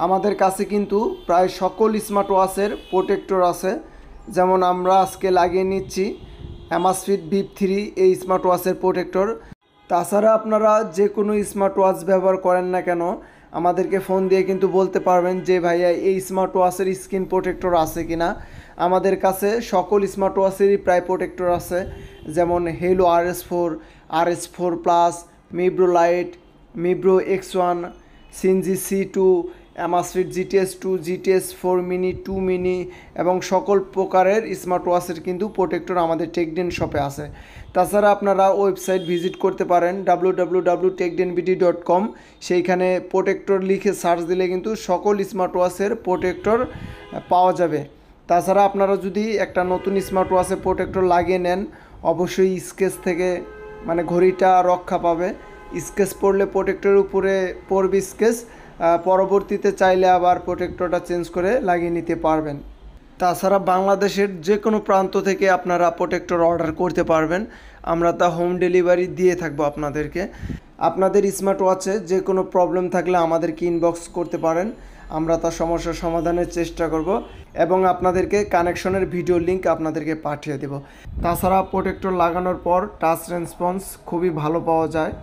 আমাদের কাছে কিন্তু প্রায় সকল স্মার্ট ওয়াচের প্রোটেক্টর আছে। যেমন আমরা আজকে লাগিয়ে নিচ্ছি Amazfit Bip 3 এই স্মার্ট ওয়াচের প্রোটেক্টর। তাছাড়া আপনারা যে কোনো স্মার্ট ওয়াচ ব্যবহার করেন না কেন আমাদেরকে ফোন দিয়ে কিন্তু বলতে পারবেন যে ভাইয়া এই স্মার্ট ওয়াচের স্ক্রিন প্রোটেক্টর আছে কি না। আমাদের কাছে সকল স্মার্ট ওয়াচেরই প্রায় প্রোটেক্টর আছে, যেমন Haylou RS4, RS4 plus, Mibro Lite, Mibro X1, Sinji C2, Amazfit GTS2, GTS4 mini, 2 mini এবং সকল প্রকারের স্মার্ট ওয়াচের কিন্তু প্রোটেক্টর আমাদের TechDen শপে আছে। তাছাড়া আপনারা ওয়েবসাইট ভিজিট করতে পারেন www.techdenbd.com। সেইখানে প্রোটেক্টর লিখে সার্চ দিলে কিন্তু সকল স্মার্ট ওয়াচের প্রোটেক্টর পাওয়া যাবে। তাছাড়া আপনারা যদি একটা নতুন স্মার্ট ওয়াচের প্রোটেক্টর লাগিয়ে নেন অবশ্যই স্কেচ থেকে মানে ঘড়িটা রক্ষা পাবে। স্কেচ পড়লে প্রোটেক্টরের উপরে পড়বে স্কেচ, পরবর্তীতে চাইলে আবার প্রোটেক্টরটা চেঞ্জ করে লাগিয়ে নিতে পারবেন। তাছাড়া বাংলাদেশের যে কোনো প্রান্ত থেকে আপনারা প্রোটেক্টর অর্ডার করতে পারবেন, আমরা তা হোম ডেলিভারি দিয়ে থাকবো আপনাদেরকে। আপনাদের স্মার্ট ওয়াচে যে কোনো প্রবলেম থাকলে আমাদেরকে ইনবক্স করতে পারেন, আমরা তার সমস্যার সমাধানের চেষ্টা করব এবং আপনাদেরকে কানেকশনের ভিডিও লিঙ্ক আপনাদেরকে পাঠিয়ে দেব। তাছাড়া প্রোটেক্টর লাগানোর পর টাচ রেসপন্স খুবই ভালো পাওয়া যায়।